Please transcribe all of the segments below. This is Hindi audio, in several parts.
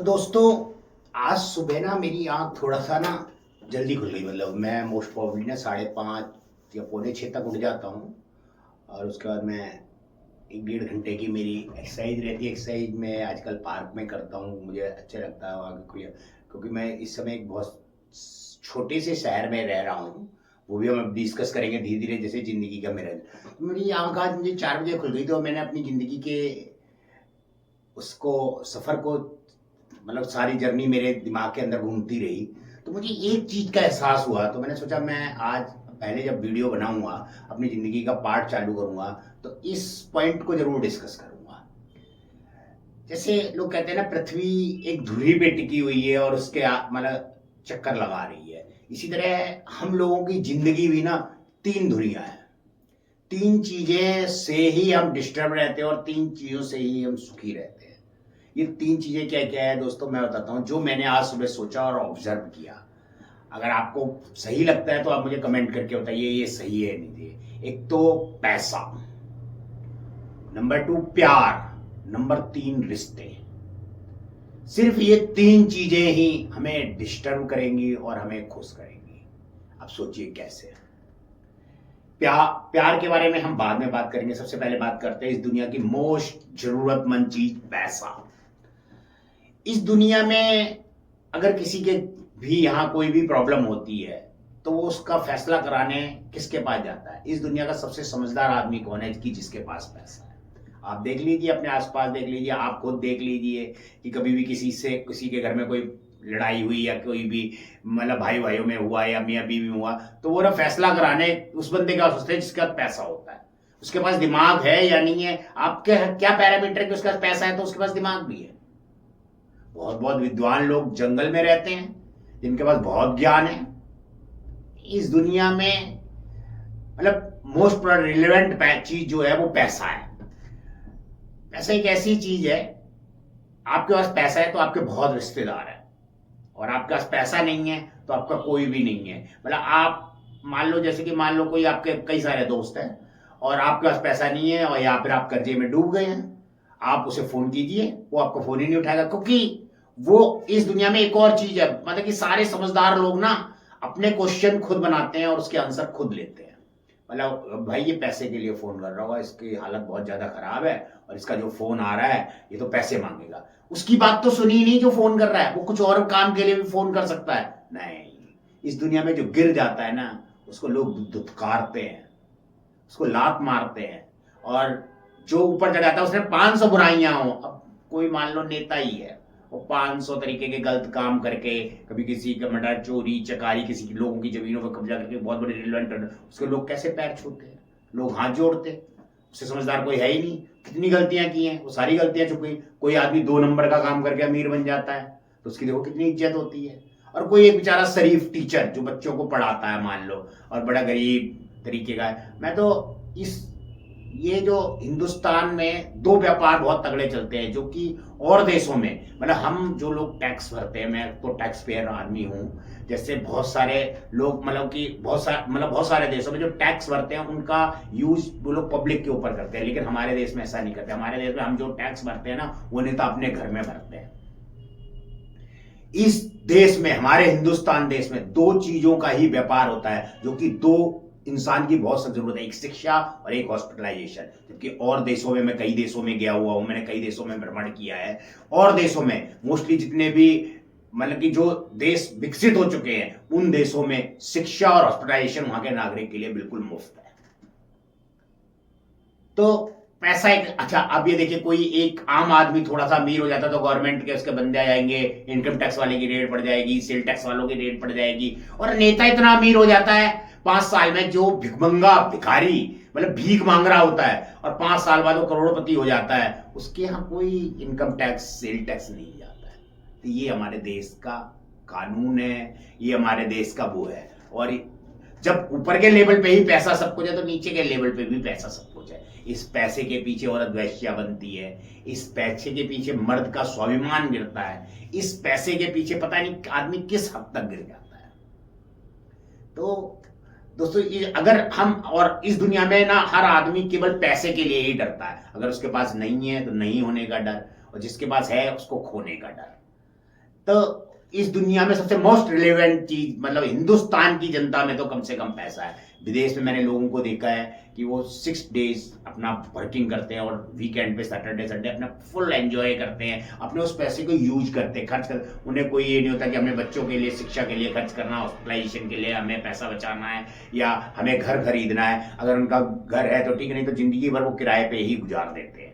दोस्तों, आज सुबह ना मेरी आँख थोड़ा सा ना जल्दी खुल गई। मतलब मैं मोस्ट प्रोबेबली ना 5:30 या पौने 6 तक उठ जाता हूँ। और उसके बाद मैं 1 डेढ़ घंटे की मेरी एक्सरसाइज रहती है। एक्सरसाइज मैं आजकल पार्क में करता हूँ, मुझे अच्छा लगता है वहाँ क्योंकि मैं इस समय एक बहुत छोटे से शहर में रह रहा हूँ। वो भी हम डिस्कस करेंगे धीरे धीरे, जैसे ज़िंदगी का मेरा। तो मेरी आँख आज मुझे 4 बजे खुल गई, तो मैंने अपनी ज़िंदगी के उसको सफ़र को, मतलब सारी जर्नी मेरे दिमाग के अंदर घूमती रही। तो मुझे एक चीज़ का एहसास हुआ, तो मैंने सोचा मैं आज पहले जब वीडियो बनाऊंगा, अपनी ज़िंदगी का पार्ट चालू करूंगा, तो इस पॉइंट को जरूर डिस्कस करूंगा। जैसे लोग कहते हैं ना, पृथ्वी एक धुरी पे टिकी हुई है और उसके मतलब चक्कर लगा रही है। इसी तरह हम लोगों की जिंदगी भी ना 3 धुरियां हैं। 3 चीजें से ही हम डिस्टर्ब रहते हैं और 3 चीजों से ही हम सुखी रहते हैं। ये 3 चीजें क्या क्या है दोस्तों, मैं बताता हूँ, जो मैंने आज सुबह सोचा और ऑब्जर्व किया। अगर आपको सही लगता है तो आप मुझे कमेंट करके बताइए ये सही है नहीं। एक तो पैसा, नंबर 2 प्यार, नंबर 3 रिश्ते। सिर्फ ये 3 चीजें ही हमें डिस्टर्ब करेंगी और हमें खुश करेंगी। अब सोचिए कैसे। प्यार के बारे में हम बाद में बात करेंगे। सबसे पहले बात करते हैं इस दुनिया की मोस्ट जरूरतमंद चीज, पैसा। इस दुनिया में अगर किसी के भी यहाँ कोई भी प्रॉब्लम होती है तो वो उसका फैसला कराने किसके पास जाता है? इस दुनिया का सबसे समझदार आदमी कौन है? कि जिसके पास पैसा है। आप देख लीजिए, अपने आसपास देख लीजिए, आप खुद देख लीजिए कि कभी भी किसी के घर में कोई लड़ाई हुई या कोई भी मतलब भाई भाइयों में हुआ या मियाँ बीवी में हुआ, तो वो ना फैसला कराने उस बंदे का सोचते हैं जिसके पास पैसा होता है। उसके पास दिमाग है या नहीं है, आपके क्या पैरामीटर कि उसके पास पैसा है तो उसके पास दिमाग भी है। बहुत बहुत विद्वान लोग जंगल में रहते हैं जिनके पास बहुत ज्ञान है। इस दुनिया में मतलब मोस्ट रिलेवेंट चीज जो है वो पैसा है। पैसा एक ऐसी चीज है, आपके पास पैसा है तो आपके बहुत रिश्तेदार हैं, और आपके पास पैसा नहीं है तो आपका कोई भी नहीं है। मतलब आप मान लो, जैसे कि मान लो कोई आपके कई सारे दोस्त हैं और आपके पास पैसा नहीं है, और या फिर आप कर्जे में डूब गए हैं, आप उसे फोन कीजिए, वो आपका फोन ही नहीं उठाएगा। क्योंकि वो इस दुनिया में एक और चीज है, मतलब कि सारे समझदार लोग ना अपने क्वेश्चन खुद बनाते हैं और उसके आंसर खुद लेते हैं। मतलब भाई ये पैसे के लिए फोन कर रहा होगा, इसकी हालत बहुत ज्यादा खराब है और इसका जो फोन आ रहा है ये तो पैसे मांगेगा। उसकी बात तो सुनी नहीं जो फोन कर रहा है, वो कुछ और काम के लिए भी फोन कर सकता है। नहीं, इस दुनिया में जो गिर जाता है ना उसको लोग धुतकारते हैं, उसको लात मारते हैं। और जो ऊपर चढ़ जाता है उसने 500 बुराइयां हो, अब कोई मान लो नेता ही है, वो 500 तरीके के गलत काम करके, कभी किसी का मर्डर, चोरी चकारी, किसी की लोगों की जमीनों पर कब्जा करके बहुत बड़े रिलेवेंट, उसके लोग कैसे पैर छूते हैं, लोग हाथ जोड़ते हैं। उससे समझदार कोई है ही नहीं। कितनी गलतियां की हैं, वो सारी गलतियां छुप गई। कोई आदमी 2 नंबर का काम करके अमीर बन जाता है तो उसकी देखो कितनी इज्जत होती है। और कोई एक बेचारा शरीफ टीचर जो बच्चों को पढ़ाता है मान लो, और बड़ा गरीब तरीके का है। मैं तो इस ये जो हिंदुस्तान में 2 व्यापार बहुत तगड़े चलते हैं, जो कि और देशों में, मतलब हम जो लोग टैक्स भरते हैं, मैं तो टैक्स पेयर आदमी हूँ, जैसे बहुत सारे लोग, मतलब कि बहुत सारे देशों में जो टैक्स भरते हैं उनका यूज वो लोग पब्लिक के ऊपर करते हैं, लेकिन हमारे देश में ऐसा नहीं करते। हमारे देश में हम जो टैक्स भरते हैं ना वो नेता अपने घर में भरते हैं। इस देश में, हमारे हिंदुस्तान देश में 2 चीजों का ही व्यापार होता है, जो कि 2 इंसान की बहुत सब जरूरत है, एक शिक्षा और एक हॉस्पिटलाइजेशन। जबकि और देशों में, मैं कई देशों में गया हुआ हूं, मैंने कई देशों में भ्रमण किया है, और देशों में मोस्टली जितने भी मतलब कि जो देश विकसित हो चुके हैं उन देशों में शिक्षा और हॉस्पिटलाइजेशन वहां के नागरिक के लिए बिल्कुल मुफ्त है। तो पैसा एक अच्छा, अब ये देखिए, कोई एक आम आदमी थोड़ा सा अमीर हो जाता तो गवर्नमेंट के उसके बंदे आ जाएंगे, इनकम टैक्स वाले की रेट बढ़ जाएगी, सेल टैक्स वालों की रेट बढ़ जाएगी, और नेता इतना अमीर हो जाता है 5 साल में, जो भिखमंगा भिखारी मतलब भीख मांग रहा होता है, और 5 साल बाद वो करोड़पति हो जाता है, उसके यहाँ कोई इनकम टैक्स सेल टैक्स नहीं जाता है। तो ये हमारे देश का कानून है, ये हमारे देश का वो है। और जब ऊपर के लेवल पे ही पैसा सब कुछ है तो नीचे के लेवल पे भी पैसा सब कुछ है। इस पैसे के पीछे औरत वेश्या बनती है, इस पैसे के पीछे मर्द का स्वाभिमान गिरता है, इस पैसे के पीछे पता नहीं आदमी किस हद तक गिर जाता है। तो दोस्तों, अगर हम, और इस दुनिया में ना हर आदमी केवल पैसे के लिए ही डरता है। अगर उसके पास नहीं है तो नहीं होने का डर, और जिसके पास है उसको खोने का डर। तो इस दुनिया में सबसे मोस्ट रिलेवेंट चीज मतलब हिंदुस्तान की जनता में तो कम से कम पैसा है। विदेश में मैंने लोगों को देखा है कि वो 6 डेज अपना वर्किंग करते हैं और वीकेंड पे सैटरडे संडे अपना फुल एंजॉय करते हैं, अपने उस पैसे को यूज करते हैं, खर्च कर। उन्हें कोई ये नहीं होता कि हमें बच्चों के लिए शिक्षा के लिए खर्च करना, हॉस्पिटलाइजेशन के लिए हमें पैसा बचाना है या हमें घर खरीदना है। अगर उनका घर है तो ठीक, नहीं तो जिंदगी भर वो किराए पे ही गुजार देते हैं।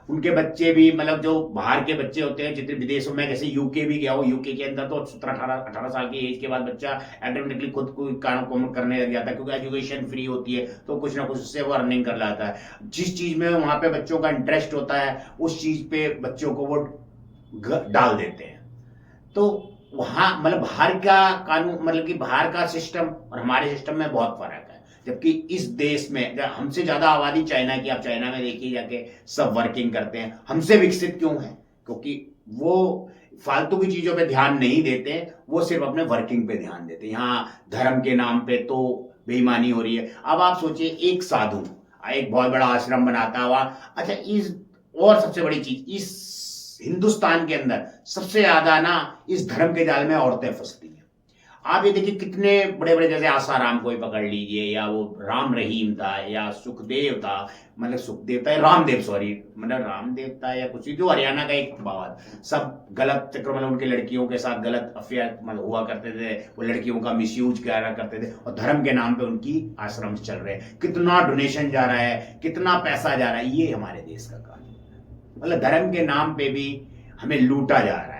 उनके बच्चे भी मतलब जो बाहर के बच्चे होते हैं जितने विदेशों में, जैसे यूके भी गया हो, यूके के अंदर तो 17-18 साल की एज के बाद बच्चा ऑटोमेटिकली खुद को काम करने लग जाता है, क्योंकि एजुकेशन फ्री होती है तो कुछ ना कुछ उससे वो अर्निंग कर लाता है। जिस चीज में वहां पे बच्चों का इंटरेस्ट होता है उस चीज पे बच्चों को वो डाल देते हैं। तो वहां मतलब बाहर का कानून मतलब कि बाहर का सिस्टम और हमारे सिस्टम में बहुत फर्क है। जबकि इस देश में हमसे ज्यादा आबादी चाइना की, आप चाइना में देखिए जाके सब वर्किंग करते हैं। हमसे विकसित क्यों है? क्योंकि वो फालतू की चीजों पे ध्यान नहीं देते, वो सिर्फ अपने वर्किंग पे ध्यान देते हैं। यहाँ धर्म के नाम पे तो बेईमानी हो रही है। अब आप सोचिए, एक साधु एक बहुत बड़ा आश्रम बनाता हुआ, अच्छा इस और सबसे बड़ी चीज, इस हिंदुस्तान के अंदर सबसे ज्यादा ना इस धर्म के जाल में औरतें फंसती हैं। आप ये देखिए कितने बड़े बड़े, जैसे आसाराम को ही पकड़ लीजिए, या वो राम रहीम था या सुखदेव था, मतलब सुखदेव था, रामदेव, सॉरी मतलब रामदेव था या कुछ, जो हरियाणा का एक बाबा, सब गलत चक्कर मतलब उनके लड़कियों के साथ गलत अफेयर मतलब हुआ करते थे, वो लड़कियों का मिसयूज करा करते थे और धर्म के नाम पे उनकी आश्रम चल रहे हैं। कितना डोनेशन जा रहा है, कितना पैसा जा रहा है, ये हमारे देश का कानून है। मतलब धर्म के नाम पे भी हमें लूटा जा रहा है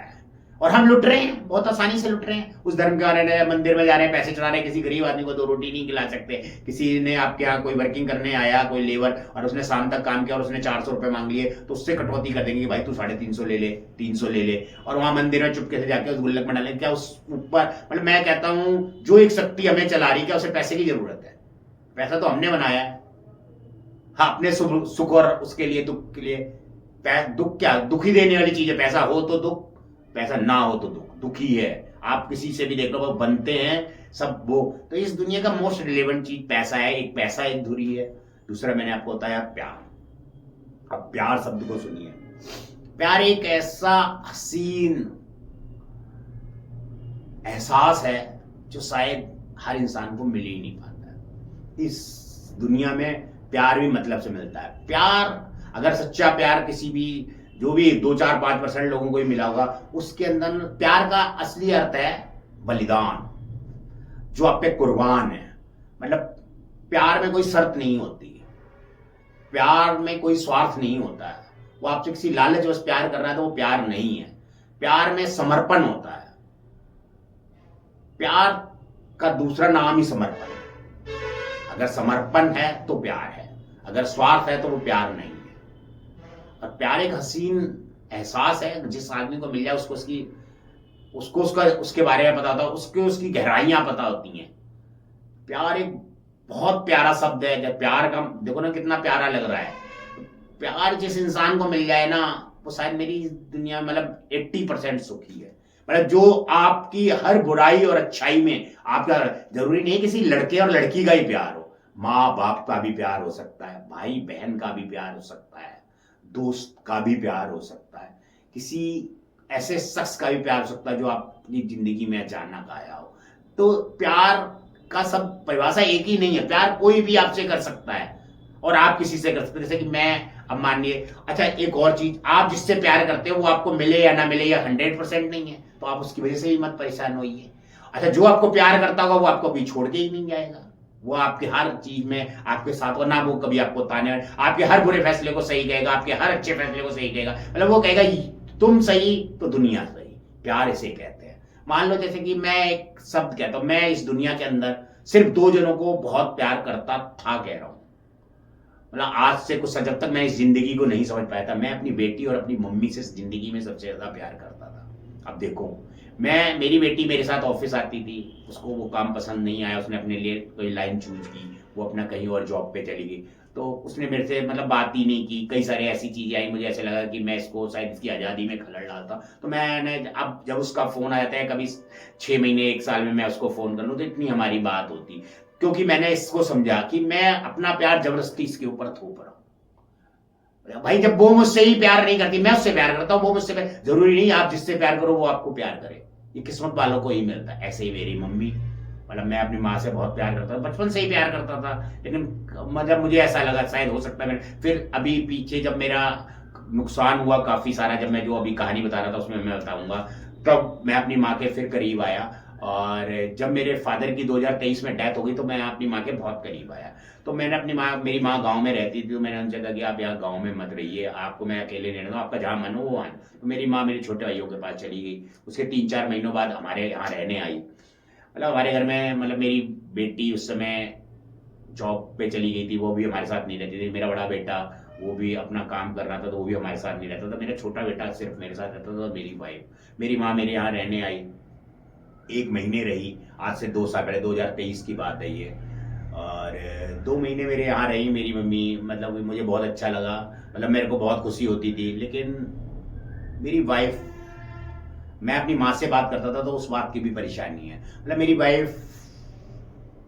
और हम लुट रहे हैं, बहुत आसानी से लुट रहे हैं। उस धर्म के बारे मंदिर में जा रहे हैं, पैसे चढ़ा रहे हैं, किसी गरीब आदमी को 2 रोटी नहीं खिला सकते। किसी ने आपके यहाँ कोई वर्किंग करने आया, कोई लेबर, और उसने शाम तक काम किया और उसने 400 रुपए मांग लिए, तो उससे कटौती कर देंगे कि भाई तू 350 ले ले, 300 ले ले, और वहां मंदिर में चुपके से जाके उस गुल्लक में डालें। क्या उस ऊपर मतलब मैं कहता हूँ जो एक शक्ति हमें चला रही, क्या उसे पैसे की जरूरत है? पैसा तो हमने बनाया है, हाँ अपने सुख और उसके लिए, दुख के लिए। दुख क्या, दुखी देने वाली चीज है। पैसा हो तो दुख, पैसा ना हो तो दुख, दुखी है। आप किसी से भी देख लो वो बनते हैं सब वो। तो इस दुनिया का मोस्ट रिलेवेंट चीज पैसा है। एक पैसा एक धुरी है, दूसरा मैंने आपको बताया प्यार। अब प्यार शब्द को सुनिए। प्यार एक ऐसा हसीन एहसास है जो शायद हर इंसान को मिल ही नहीं पाता। इस दुनिया में प्यार भी मतलब से मिलता है। प्यार, अगर सच्चा प्यार किसी भी, जो भी 2-4-5% लोगों को ही मिला होगा, उसके अंदर प्यार का असली अर्थ है बलिदान, जो आप पे कुर्बान है। मतलब प्यार में कोई शर्त नहीं होती, प्यार में कोई स्वार्थ नहीं होता है। वो आपसे किसी लालच बस प्यार कर रहा है तो वो प्यार नहीं है। प्यार में समर्पण होता है। प्यार का दूसरा नाम ही समर्पण है। अगर समर्पण है तो प्यार है, अगर स्वार्थ है तो वो प्यार नहीं है। और प्यार एक हसीन एहसास है, जिस आदमी को मिल जाए उसको उसके बारे में पता होता है, उसकी गहराइयां पता होती हैं। प्यार एक बहुत प्यारा शब्द है। जब प्यार का देखो ना कितना प्यारा लग रहा है। प्यार जिस इंसान को मिल जाए ना, वो शायद मेरी दुनिया मतलब 80% सुखी है। मतलब जो आपकी हर बुराई और अच्छाई में आपका, जरूरी नहीं किसी लड़के और लड़की का ही प्यार हो, माँ बाप का भी प्यार हो सकता है, भाई बहन का भी प्यार हो सकता है, दोस्त का भी प्यार हो सकता है, किसी ऐसे शख्स का भी प्यार हो सकता है जो आपकी जिंदगी में अचानक आया हो। तो प्यार का सब परिभाषा एक ही नहीं है। प्यार कोई भी आपसे कर सकता है और आप किसी से कर सकते हैं। जैसे कि मैं, अब मानिए, अच्छा एक और चीज, आप जिससे प्यार करते हो वो आपको मिले या ना मिले या 100% नहीं है, तो आप उसकी वजह से भी मत परेशान होइए। अच्छा जो आपको प्यार करता होगा वो आपको कभी छोड़ के ही नहीं जाएगा, वो आपके हर चीज में आपके साथ हो ना, वो कभी आपको ताने, आपके हर बुरे फैसले को सही कहेगा, आपके हर अच्छे फैसले को सही कहेगा। मतलब वो कहेगा तुम सही तो दुनिया सही। प्यार इसे कहते हैं। मान लो जैसे कि मैं एक शब्द कहता हूं, मैं इस दुनिया के अंदर सिर्फ 2 जनों को बहुत प्यार करता था, कह रहा हूं। मतलब आज से कुछ, जब तक मैं इस जिंदगी को नहीं समझ पाया था, मैं अपनी बेटी और अपनी मम्मी से इस जिंदगी में सबसे ज्यादा प्यार करता था। अब देखो, मेरी बेटी मेरे साथ ऑफिस आती थी, उसको वो काम पसंद नहीं आया, उसने अपने लिए कोई लाइन चूज की, वो अपना कहीं और जॉब पे चली गई, तो उसने मेरे से मतलब बात ही नहीं की। कई सारे ऐसी चीजें आई, मुझे ऐसे लगा कि मैं इसको शायद इसकी आज़ादी में खलल डालता। तो मैंने, अब जब उसका फोन आ जाता है कभी 6 महीने 1 साल में मैं उसको फोन कर लूँ तो इतनी हमारी बात होती, क्योंकि मैंने इसको समझा कि मैं अपना प्यार जबरदस्ती इसके ऊपर थोप रहा हूँ। भाई जब वो मुझसे ही प्यार नहीं करती, मैं उससे प्यार करता हूँ, वो मुझसे जरूरी नहीं आप जिससे प्यार करो वो आपको प्यार करे, ये किस्मत वालों को ही मिलता है। ऐसे ही मेरी मम्मी, मतलब मैं अपनी माँ से बहुत प्यार करता था, बचपन से ही प्यार करता था, लेकिन मतलब मुझे ऐसा लगा शायद हो सकता है मैंने, फिर अभी पीछे जब मेरा नुकसान हुआ काफी सारा, जब मैं जो अभी कहानी बता रहा था उसमें मैं बताऊंगा, तब मैं अपनी माँ के फिर करीब आया। और जब मेरे फादर की 2023 में डेथ हो गई तो मैं अपनी माँ के बहुत करीब आया। तो मैंने अपनी माँ, मेरी माँ गांव में रहती थी, तो मैंने उनसे कहा कि आप यहाँ गांव में मत रहिए, आपको मैं अकेले रहने दूँ, आपका जहाँ मन हो वो आए। तो मेरी माँ मेरे छोटे भाइयों के पास चली गई। उसके 3-4 महीनों बाद हमारे यहाँ रहने आई। मतलब हमारे घर में, मतलब मेरी बेटी उस समय जॉब पे चली गई थी, वो भी हमारे साथ नहीं रहती थी। मेरा बड़ा बेटा वो भी अपना काम कर रहा था, तो वो भी हमारे साथ नहीं रहता था। मेरा छोटा बेटा सिर्फ मेरे साथ रहता था। मेरी वाइफ, मेरी माँ मेरे यहाँ रहने आई, 1 महीने रही। आज से 2 साल पहले, 2023 की बात है ये। और 2 महीने मेरे यहाँ रही मेरी मम्मी, मतलब मुझे बहुत अच्छा लगा, मतलब मेरे को बहुत खुशी होती थी। लेकिन मेरी वाइफ, मैं अपनी माँ से बात करता था तो उस बात की भी परेशानी है। मतलब मेरी वाइफ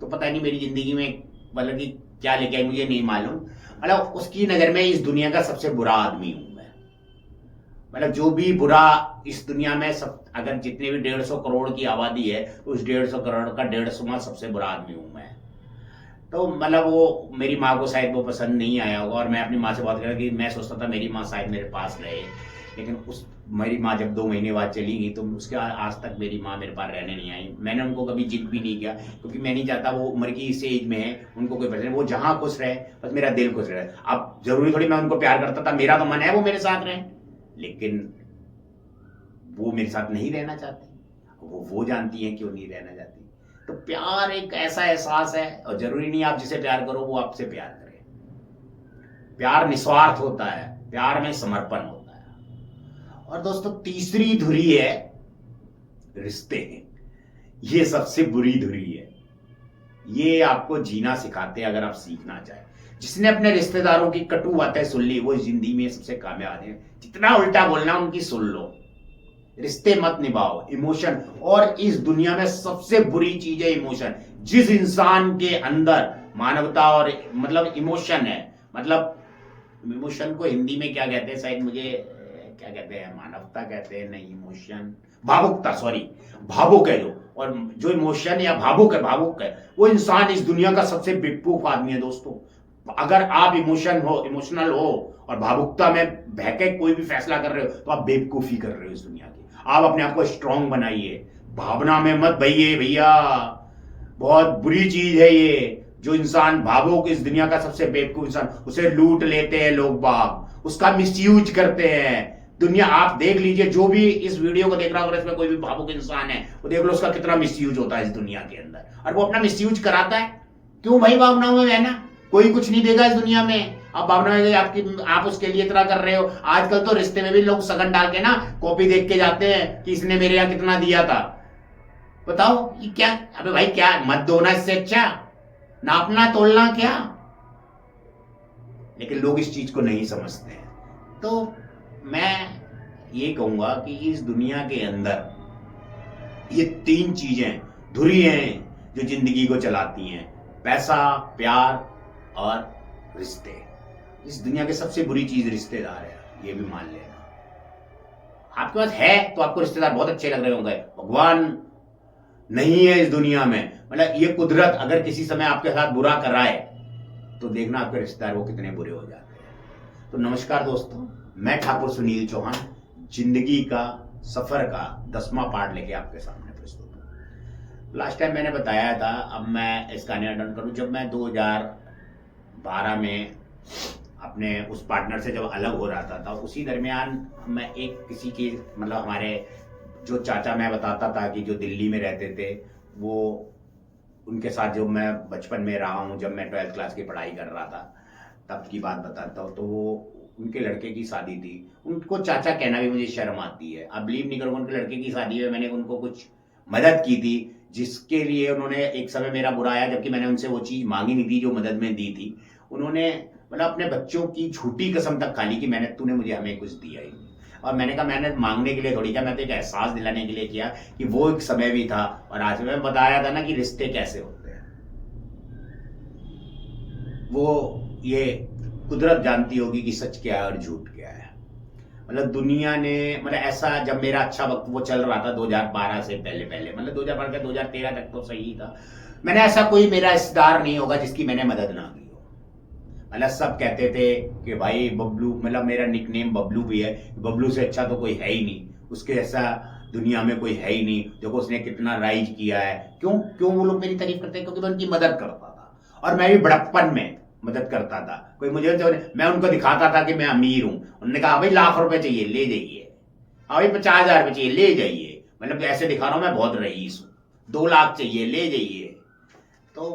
तो पता नहीं मेरी जिंदगी में मतलब कि क्या लेके आई मुझे नहीं मालूम। मतलब उसकी नजर में इस दुनिया का सबसे बुरा आदमी हूं मैं। मतलब जो भी बुरा इस दुनिया में सब, अगर जितने भी 150 करोड़ की आबादी है तो उस 150 करोड़ का 150वां सबसे बुरा आदमी हूं मैं। तो मतलब वो मेरी माँ को शायद वो पसंद नहीं आया होगा। और मैं अपनी माँ से बात कर रहा कि मैं सोचता था मेरी माँ शायद मेरे पास रहे, लेकिन उस मेरी माँ जब 2 महीने बाद चली गई तो उसके आज तक मेरी माँ मेरे पास रहने नहीं आई। मैंने उनको कभी जिद भी नहीं किया, क्योंकि मैं नहीं चाहता वो उम्र की इस एज में है, उनको कोई परेशानी, वो जहाँ खुश रहे, बस मेरा दिल खुश रहे। अब जरूरी थोड़ी मैं उनको प्यार करता था, मेरा तो मन है वो मेरे साथ रहे, लेकिन वो मेरे साथ नहीं रहना चाहती। वो जानती है क्यों नहीं रहना चाहती। तो प्यार एक ऐसा एहसास है, और जरूरी नहीं आप जिसे प्यार करो वो आपसे प्यार करे। प्यार निस्वार्थ होता है, प्यार में समर्पण होता है। और दोस्तों तीसरी धुरी है रिश्ते। ये सबसे बुरी धुरी है। ये आपको जीना सिखाते हैं अगर आप सीखना चाहें। जिसने अपने रिश्तेदारों की कटु बातें सुन ली वो जिंदगी में सबसे कामयाब है। जितना उल्टा बोलना उनकी सुन लो, रिश्ते मत निभाओ। इमोशन, और इस दुनिया में सबसे बुरी चीज है इमोशन। जिस इंसान के अंदर मानवता और मतलब इमोशन है, मतलब इमोशन को हिंदी में क्या कहते हैं, शायद मुझे क्या कहते हैं, मानवता कहते हैं, नहीं इमोशन, भावुकता, सॉरी, भावुक है जो, और जो इमोशन या भावुक है वो इंसान इस दुनिया का सबसे बेवकूफ आदमी है दोस्तों। अगर आप इमोशनल हो और भावुकता में बहके कोई भी फैसला कर रहे हो तो आप बेवकूफी कर रहे हो इस दुनिया की। आप अपने आप को स्ट्रांग बनाइए, भावना में मत भइए भैया, बहुत बुरी चीज है ये। जो इंसान भावुक, इस दुनिया का सबसे बेवकूफ इंसान, उसे लूट लेते हैं लोग बाग, उसका मिसयूज करते हैं दुनिया। आप देख लीजिए, जो भी इस वीडियो को देख रहा होगा इसमें कोई भी भावुक इंसान है, वो देख लो उसका कितना मिसयूज होता है इस दुनिया के अंदर, और वो अपना मिसयूज कराता है। क्यों भाई? भावनाओं में रहना, कोई कुछ नहीं देगा इस दुनिया में। आप भावना में आपकी, आप उसके लिए इतना कर रहे हो। आजकल तो रिश्ते में भी लोग सगन डाल के ना कॉपी देख के जाते हैं कि इसने मेरे यहाँ कितना दिया था। बताओ ये क्या? अबे भाई क्या मत दो ना, इससे अच्छा नापना तोलना क्या। लेकिन लोग इस चीज को नहीं समझते हैं। तो मैं ये कहूंगा कि इस दुनिया के अंदर ये 3 चीजें धुरी हैं जो जिंदगी को चलाती हैं: पैसा, प्यार और रिश्ते। इस दुनिया की सबसे बुरी चीज रिश्तेदार है, ये भी मान लेना। आपके पास है तो आपको रिश्तेदार बहुत अच्छे लग रहे होंगे, भगवान नहीं है इस दुनिया में, मतलब ये कुदरत अगर किसी समय आपके साथ बुरा कराए तो देखना आपके रिश्तेदार वो कितने बुरे हो जाते हैं। तो नमस्कार दोस्तों, मैं ठाकुर सुनील चौहान जिंदगी का सफर का 10वां पार्ट लेके आपके सामने प्रस्तुत हूं। लास्ट टाइम मैंने बताया था, अब मैं इसका नियंत्रण करूं, जब मैं 2012 में अपने उस पार्टनर से जब अलग हो रहा था उसी दरमियान मैं एक किसी की, मतलब हमारे जो चाचा मैं बताता था कि जो दिल्ली में रहते थे, वो उनके साथ जो मैं बचपन में रहा हूँ, जब मैं 12th क्लास की पढ़ाई कर रहा था तब की बात बताता हूँ। तो वो उनके लड़के की शादी थी। उनको चाचा कहना भी मुझे शर्म आती है, आप बिलीव नहीं करोगे, उनके लड़के की शादी में मैंने उनको कुछ मदद की थी, जिसके लिए उन्होंने एक समय मेरा बुरा आया, जबकि मैंने उनसे वो चीज़ मांगी नहीं थी जो मदद में दी थी। उन्होंने मतलब अपने बच्चों की झूठी कसम तक खा ली कि तूने मुझे हमें कुछ दिया ही नहीं। और मैंने कहा मैंने मांगने के लिए थोड़ी किया, मैं तो एक एहसास दिलाने के लिए किया कि वो एक समय भी था। और आज मैं बताया था ना कि रिश्ते कैसे होते हैं। वो ये कुदरत जानती होगी कि सच क्या है और झूठ क्या है। मतलब दुनिया ने, मतलब ऐसा जब मेरा अच्छा वक्त वो चल रहा था 2012 से पहले पहले, मतलब 2012 का 2013 तक तो सही था, मैंने ऐसा कोई मेरा रिश्तेदार नहीं होगा जिसकी मैंने मदद ना की हो। मतलब सब कहते थे कि भाई बबलू, मतलब मेरा निकनेम बबलू भी है, बबलू से अच्छा तो कोई है ही नहीं, उसके ऐसा दुनिया में कोई है ही नहीं, देखो उसने कितना राइज किया है। क्यों क्यों वो लोग मेरी तारीफ करते हैं? क्योंकि मैं उनकी मदद करता था, और मैं भी बड़प्पन में मदद करता था। कोई मुझे तो, मैं उनको दिखाता था कि मैं अमीर हूं, उन्होंने कहा भाई लाख रुपए चाहिए ले जाइए, हाँ भाई 50,000 रुपये चाहिए ले जाइए, मतलब ऐसे दिखा रहा हूं मैं बहुत रईस हूं, 2 लाख चाहिए ले जाइए। तो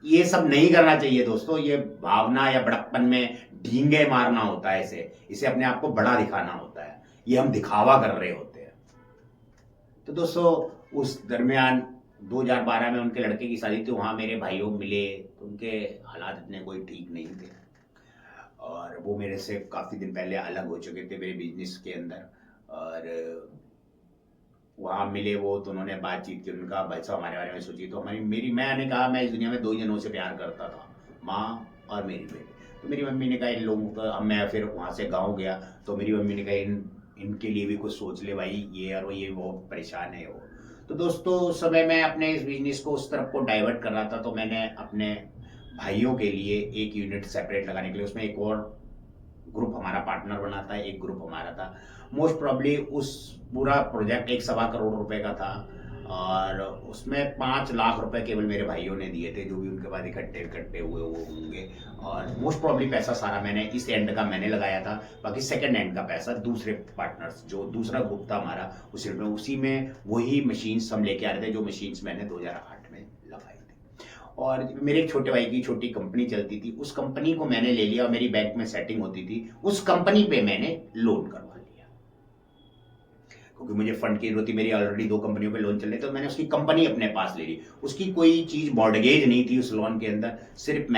ये सब नहीं करना चाहिए दोस्तों, ये भावना या बड़प्पन में ढींगे मारना होता है, इसे अपने आप को बड़ा दिखाना होता है, ये हम दिखावा कर रहे होते हैं। तो दोस्तों उस दरमियान 2012 में उनके लड़के की शादी थी, वहां मेरे भाइयों मिले, तो उनके हालात इतने कोई ठीक नहीं थे, और वो मेरे से काफ़ी दिन पहले अलग हो चुके थे मेरे बिजनेस के अंदर। और वहाँ मिले वो, तो उन्होंने बातचीत की, उनका भाई साहब हमारे बारे में सोची, तो मैंने कहा मैं इस दुनिया में 2 ही जनों से प्यार करता था, माँ और मेरी बेटी। तो मेरी मम्मी ने कहा इन लोगों का, अब मैं फिर वहाँ से गाँव गया, तो मेरी मम्मी ने कहा इनके लिए भी कुछ सोच ले भाई, ये और वो ये बहुत परेशान है वो। तो दोस्तों उस समय मैं अपने इस बिजनेस को उस तरफ को डाइवर्ट कर रहा था, तो मैंने अपने भाइयों के लिए एक यूनिट सेपरेट लगाने के लिए, उसमें एक और ग्रुप हमारा पार्टनर बना था, एक ग्रुप हमारा था। मोस्ट प्रॉब्ली उस पूरा प्रोजेक्ट 1.25 करोड़ रुपए का था, और उसमें 5 लाख रुपए केवल मेरे भाइयों ने दिए थे, जो भी उनके बाद इकट्ठे इकट्ठे हुए वो होंगे। और मोस्ट प्रॉब्ली पैसा सारा मैंने इस एंड का मैंने लगाया था, बाकी सेकंड एंड का पैसा दूसरे पार्टनर्स, जो दूसरा ग्रुप था हमारा, उसी में वही मशीन्स हम लेके आ रहे थे, जो मशीन्स मैंने 2008 में लगाई थी। और मेरे एक छोटे भाई की छोटी कंपनी चलती थी, उस कंपनी को मैंने ले लिया, और मेरी बैंक में सेटिंग होती थी, उस कंपनी पे मैंने लोन करवा लिया, क्योंकि मुझे फंड की जरूरत थी, मेरी ऑलरेडी 2 कंपनियों पे लोन चल रहे, तो मैंने उसकी कंपनी अपने पास ले ली। उसकी कोई चीज मॉर्गेज नहीं थी उस लोन के अंदर, सिर्फ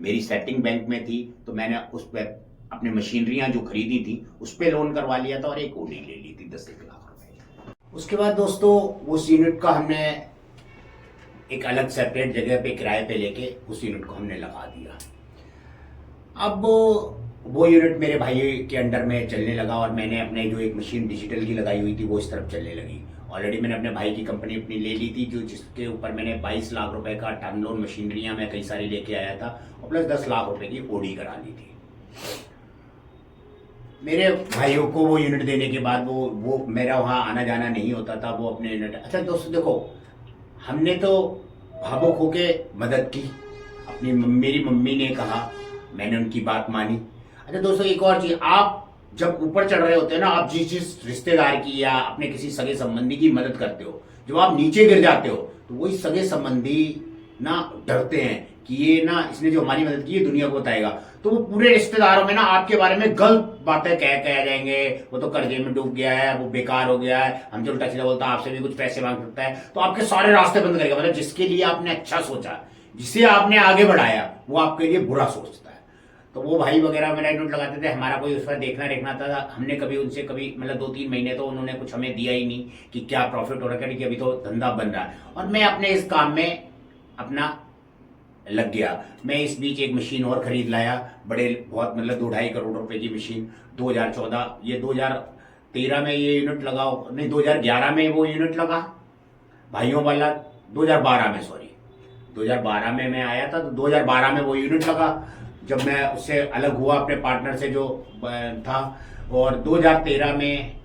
मेरी सेटिंग बैंक में थी, तो मैंने उस पर अपनी मशीनरियां जो खरीदी थी उस पर लोन करवा लिया था, और एक ओडी ले ली थी 10 लाख रुपए। उसके बाद दोस्तों उस यूनिट का हमने एक अलग सेपरेट जगह पे किराए पे लेके उस यूनिट को हमने लगा दिया। अब वो यूनिट मेरे भाई के अंडर में चलने लगा, और मैंने अपने जो एक मशीन डिजिटल की लगाई हुई थी वो इस तरफ चलने लगी। ऑलरेडी मैंने अपने भाई की कंपनी अपनी ले ली थी, जो जिसके ऊपर मैंने 22 लाख रुपए का टर्म लोन मशीनरियां मैं कई सारी लेके आया था, और प्लस 10 लाख रुपए की ओडी करा ली थी। मेरे भाइयों को वो यूनिट देने के बाद वो मेरा वहाँ आना जाना नहीं होता था, वो अपने यूनिट। अच्छा दोस्तों देखो, हमने तो भावुक होके मदद की, मेरी मम्मी ने कहा, मैंने उनकी बात मानी। अच्छा दोस्तों एक और चीज, आप जब ऊपर चढ़ रहे होते हैं ना, आप जिस रिश्तेदार की या अपने किसी सगे संबंधी की मदद करते हो, जब आप नीचे गिर जाते हो तो वही सगे संबंधी ना डरते हैं कि ये ना, इसने जो हमारी मदद की है दुनिया को बताएगा, तो वो पूरे रिश्तेदारों में ना आपके बारे में गलत बातें कह जाएंगे, वो तो कर्जे में डूब गया है, वो बेकार हो गया है, हमसे उल्टा सीधा बोलता है, आपसे भी कुछ पैसे मांग सकता है, तो आपके सारे रास्ते बंद करेगा। मतलब जिसके लिए आपने अच्छा सोचा, जिसे आपने आगे बढ़ाया, वो आपके लिए बुरा सोचता है। तो वो भाई वगैरह मेरा यूनिट लगाते थे, हमारा कोई उस पर देखना था, हमने कभी उनसे कभी मतलब 2-3 महीने तो उन्होंने कुछ हमें दिया ही नहीं कि क्या प्रॉफिट हो रहा है, कि अभी तो धंधा बन रहा है, और मैं अपने इस काम में अपना लग गया। मैं इस बीच एक मशीन और खरीद लाया, बहुत मतलब 2-2.5 करोड़ रुपए की मशीन। 2014, ये 2013 में ये यूनिट लगा, नहीं 2011 में वो यूनिट लगा भाइयों वाला, 2012 में, सॉरी 2012 में मैं आया था, तो 2012 में वो यूनिट लगा, जब मैं उससे अलग हुआ अपने पार्टनर से जो था। और 2013 में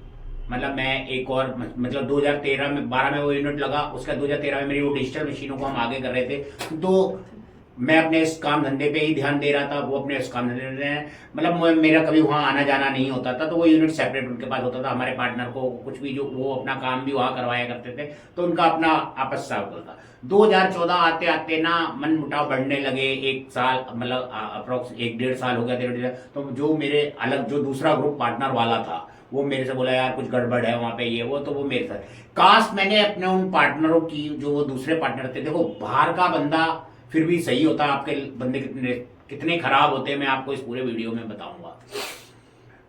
मतलब मैं एक और, मतलब 2013 में 12 में वो यूनिट लगा, उसका 2013 में मेरी वो डिजिटल मशीनों को हम आगे कर रहे थे, तो मैं अपने इस काम धंधे पे ही ध्यान दे रहा था, वो अपने इस काम धंधे में, मतलब मेरा कभी वहाँ आना जाना नहीं होता था, तो वो यूनिट सेपरेट उनके पास होता था। हमारे पार्टनर को कुछ भी, जो वो अपना काम भी वहाँ करवाया करते थे, तो उनका अपना आपस साफ था। 2014 आते आते ना मन मुटाव बढ़ने लगे, 1 साल मतलब अप्रोक्स 1-1.5 साल हो गया, 1.5, तो जो मेरे अलग जो दूसरा ग्रुप पार्टनर वाला था, वो मेरे से बोला यार कुछ गड़बड़ है वहां पे ये वो, तो वो मेरे साथ, काश मैंने अपने उन पार्टनरों की, जो वो दूसरे पार्टनर थे, देखो बाहर का बंदा फिर भी सही होता, आपके बंदे कितने खराब होते हैं मैं आपको इस पूरे वीडियो में बताऊंगा।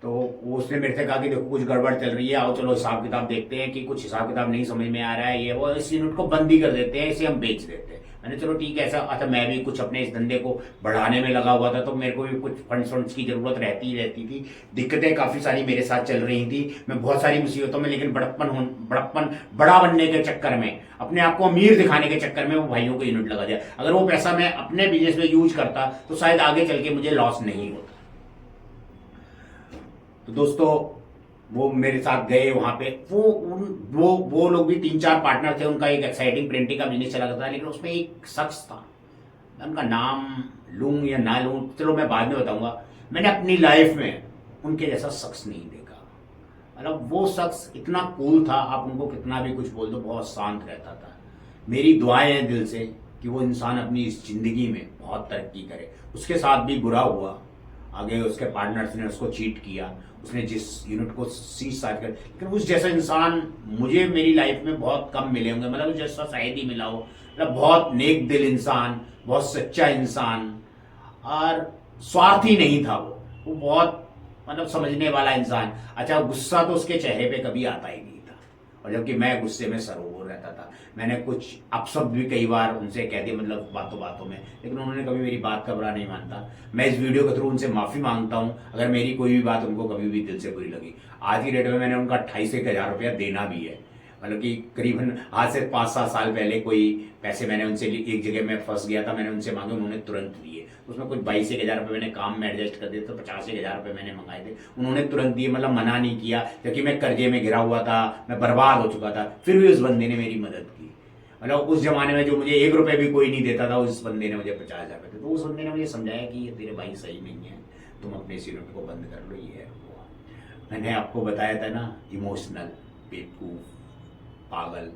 तो उसने मेरे से कहा कि देखो कुछ गड़बड़ चल रही है, आओ चलो हिसाब किताब देखते हैं, कि कुछ हिसाब किताब नहीं समझ में आ रहा है, ये वो, इस यूनिट को बंद ही कर देते हैं, इसे हम बेच देते हैं। मैंने चलो ठीक है ऐसा। अच्छा मैं भी कुछ अपने इस धंधे को बढ़ाने में लगा हुआ था, तो मेरे को भी कुछ फंड्स की जरूरत रहती ही रहती थी। दिक्कतें काफ़ी सारी मेरे साथ चल रही थी, मैं बहुत सारी मुसीबतों में, लेकिन बड़प्पन बड़ा बनने के चक्कर में, अपने आप को अमीर दिखाने के चक्कर में वो भाइयों को यूनिट लगा दिया। अगर वो पैसा मैं अपने बिजनेस में यूज करता तो शायद आगे चल के मुझे लॉस नहीं होता। तो दोस्तों वो मेरे साथ गए वहां पे, वो लोग भी 3-4 पार्टनर थे, उनका एक एक्साइटिंग प्रिंटिंग का बिजनेस चला करता था, लेकिन उसमें एक शख्स था, मैं उनका नाम लूं या ना लूं चलो मैं बाद में बताऊंगा। मैंने अपनी लाइफ में उनके जैसा शख्स नहीं देखा। मतलब वो शख्स इतना कूल था, आप उनको कितना भी कुछ बोल दो, बहुत शांत रहता था। मेरी दुआएं हैं दिल से कि वो इंसान अपनी इस जिंदगी में बहुत तरक्की करे। उसके साथ भी बुरा हुआ, आगे उसके पार्टनर्स ने उसको चीट किया, उसने जिस यूनिट को सीज साज कर, लेकिन उस जैसा इंसान मुझे मेरी लाइफ में बहुत कम मिले होंगे। मतलब उस जैसा शायद ही मिला हो। मतलब बहुत नेक दिल इंसान, बहुत सच्चा इंसान, और स्वार्थी नहीं था वो बहुत मतलब समझने वाला इंसान। अच्छा गुस्सा तो उसके चेहरे पे कभी आता ही नहीं था, और जबकि मैं गुस्से में सरोवर रहता था। मैंने कुछ अपशब्द भी कई बार उनसे कह दिए, मतलब बातों बातों में, लेकिन उन्होंने कभी मेरी बात का बुरा नहीं मानता। मैं इस वीडियो के थ्रू उनसे माफी मांगता हूं अगर मेरी कोई भी बात उनको कभी भी दिल से बुरी लगी। आज की डेट में मैंने उनका 28,000 रुपया देना भी है। मतलब कि करीबन आज से 5-7 साल पहले कोई पैसे मैंने उनसे एक जगह में फंस गया था, मैंने उनसे मांगे, उन्होंने तुरंत दिए। उसमें कुछ 22,000 रुपये मैंने काम में एडजस्ट कर दिए, तो 85,000 रुपये मैंने मंगाए थे, उन्होंने तुरंत दिए। मतलब मना नहीं किया, क्योंकि मैं कर्जे में घिरा हुआ था, मैं बर्बाद हो चुका था, फिर भी उस बंदे ने मेरी मदद की। मतलब उस जमाने में जो मुझे 1 रुपये भी कोई नहीं देता था, उस बंदे ने मुझे 50,000 रुपये थे। तो उस बंदे ने मुझे समझाया कि ये तेरे भाई सही नहीं है, तुम अपने इस यूनिट को बंद कर लो, ये है वो। मैंने आपको बताया था ना, इमोशनल, बेवकूफ, पागल।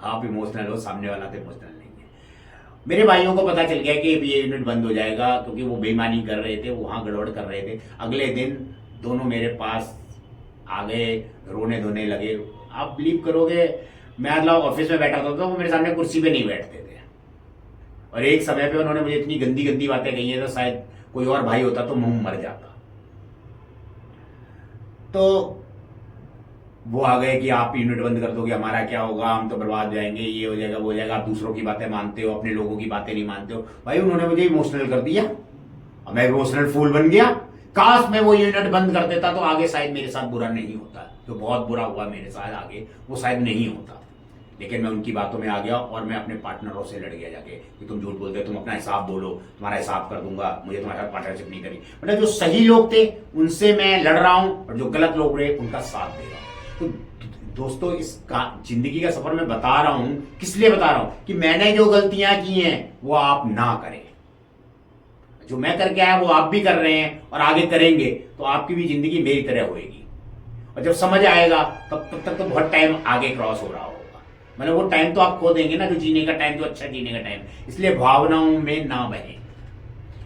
आप इमोशनल हो, सामने वाला तो इमोशनल नहीं है। मेरे भाइयों को पता चल गया कि ये यूनिट बंद हो जाएगा, क्योंकि वो बेईमानी कर रहे थे, वहां गड़बड़ कर रहे थे। अगले दिन दोनों मेरे पास आ गए, रोने धोने लगे। आप बिलीव करोगे, मैं मतलब ऑफिस में बैठा था तो वो मेरे सामने कुर्सी पे नहीं बैठते थे, और एक समय पे उन्होंने मुझे इतनी गंदी गंदी बातें कही है, तो शायद कोई और भाई होता तो मुंह मर जाता। तो वो आ गए कि आप यूनिट बंद कर दोगे, हमारा क्या होगा, हम तो बर्बाद हो जाएंगे, ये हो जाएगा वो हो जाएगा, आप दूसरों की बातें मानते हो, अपने लोगों की बातें नहीं मानते हो। भाई उन्होंने मुझे इमोशनल कर दिया, अब मैं इमोशनल फूल बन गया। काश मैं वो यूनिट बंद कर देता तो आगे शायद मेरे साथ बुरा नहीं होता, जो बहुत बुरा हुआ मेरे साथ आगे वो शायद नहीं होता। लेकिन मैं उनकी बातों में आ गया और मैं अपने पार्टनरों से लड़ गया जाके कि तुम झूठ बोलते हो, तुम अपना हिसाब बोलो, तुम्हारा हिसाब कर दूंगा, मुझे तुम्हारे साथ पार्टनरशिप नहीं करी। मतलब जो सही लोग थे उनसे मैं लड़ रहा हूं, और जो गलत लोग रहे उनका साथ दे रहा हूं। तो दोस्तों इस जिंदगी का सफर मैं बता रहा हूं, किस लिए बता रहा हूं कि मैंने जो गलतियां की हैं वो आप ना करें। जो मैं करके आया वो आप भी कर रहे हैं और आगे करेंगे, तो आपकी भी जिंदगी मेरी तरह होगी। और जब समझ आएगा तब तक तो बहुत टाइम आगे क्रॉस हो रहा होगा। मतलब वो टाइम तो आप खो देंगे ना, जो जीने का टाइम, जो अच्छा जीने का टाइम। इसलिए भावनाओं में ना बने,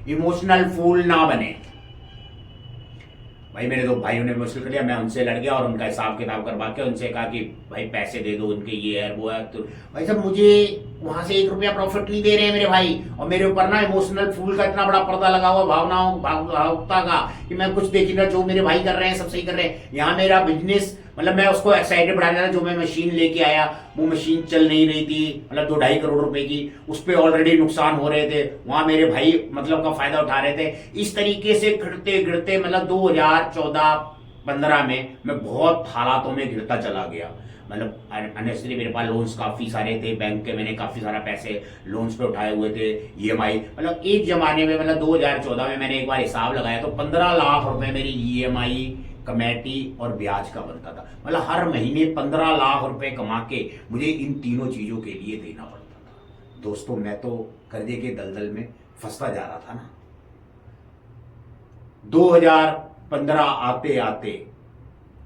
इमोशनल फूल ना बने। भाई मेरे दो भाइयों ने मुश्किल कर लिया, मैं उनसे लड़ गया और उनका हिसाब किताब करवा के उनसे कहा कि भाई पैसे दे दो, उनके ये है वो है। तो भाई साहब मुझे वहां से 1 रुपया प्रॉफिट नहीं दे रहे हैं मेरे भाई, और मेरे ऊपर ना इमोशनल फूल का इतना बड़ा पर्दा लगा हुआ भावुकता का कि मैं कुछ देखिएगा, जो मेरे भाई कर रहे हैं सब सही कर रहे हैं। यहाँ मेरा बिजनेस, मतलब मैं उसको एक्साइटेड बढ़ाने था, जो मैं मशीन लेके आया वो मशीन चल नहीं रही थी, मतलब 2-2.5 करोड़ रुपए की, उस पर ऑलरेडी नुकसान हो रहे थे। वहां मेरे भाई मतलब का फायदा उठा रहे थे। इस तरीके से गिरते गिरते मतलब 2014-15 में मैं बहुत हालातों में गिरता चला गया। मतलब अनेसरी मेरे पास लोन्स काफी सारे थे, बैंक के मैंने काफी सारा पैसे लोन्स पे उठाए हुए थे, ईएमआई। मतलब एक जमाने में, मतलब 2014 में मैंने एक बार हिसाब लगाया तो 15 लाख रुपए मेरी ईएमआई, कमेटी और ब्याज का बनता था। मतलब हर महीने 15 लाख रुपए कमा के मुझे इन तीनों चीजों के लिए देना पड़ता था। दोस्तों मैं तो कर्जे के दलदल में फंसता जा रहा था ना। 2015 आते आते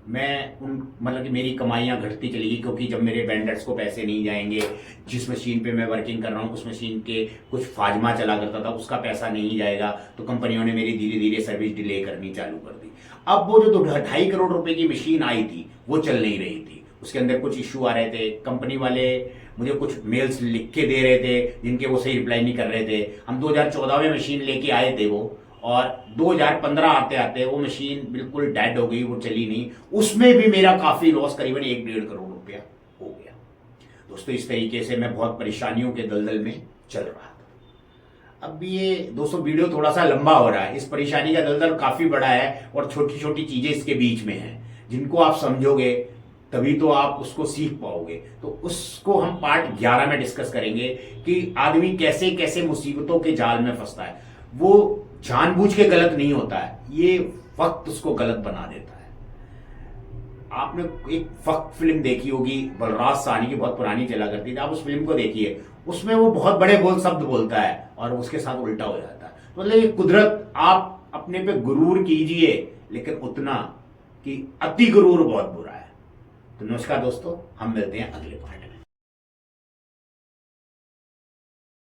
मैं मतलब कि मेरी कमाइयां घटती चली गई, क्योंकि जब मेरे वेंडर्स को पैसे नहीं जाएंगे, जिस मशीन पे मैं वर्किंग कर रहा हूँ उस मशीन के कुछ फाजमा चला करता था, उसका पैसा नहीं जाएगा, तो कंपनियों ने मेरी धीरे धीरे सर्विस डिले करनी चालू कर दी। अब वो जो 2.5 करोड़ रुपए की मशीन आई थी वो चल नहीं रही थी, उसके अंदर कुछ इश्यू आ रहे थे। कंपनी वाले मुझे कुछ मेल्स लिख के दे रहे थे जिनके वो सही रिप्लाई नहीं कर रहे थे। हम 2014 में मशीन लेके आए थे वो, और 2015 आते आते वो मशीन बिल्कुल डेड हो गई, वो चली नहीं। उसमें भी मेरा काफी लॉस, करीबन 1-1.5 करोड़ रुपया हो गया। दोस्तों इस तरीके से मैं बहुत परेशानियों के दलदल में चल रहा था। अब ये दोस्तों वीडियो थोड़ा सा लंबा हो रहा है, इस परेशानी का दलदल काफी बड़ा है और छोटी छोटी चीजें इसके बीच में हैं जिनको आप समझोगे तभी तो आप उसको सीख पाओगे। तो उसको हम पार्ट 11 में डिस्कस करेंगे कि आदमी कैसे कैसे मुसीबतों के जाल में फंसता है। वो जानबूझ के गलत नहीं होता है, ये वक्त उसको गलत बना देता है। आपने एक वक्त फिल्म देखी होगी, बलराज साहनी की, बहुत पुरानी चला करती थी, आप उस फिल्म को देखिए, उसमें वो बहुत बड़े बोल शब्द बोलता है और उसके साथ उल्टा हो जाता है। तो मतलब ये कुदरत, आप अपने पे गुरूर कीजिए लेकिन उतना कि अति गुरूर बहुत बुरा है। तो नमस्कार दोस्तों, हम मिलते हैं अगले पार्ट में।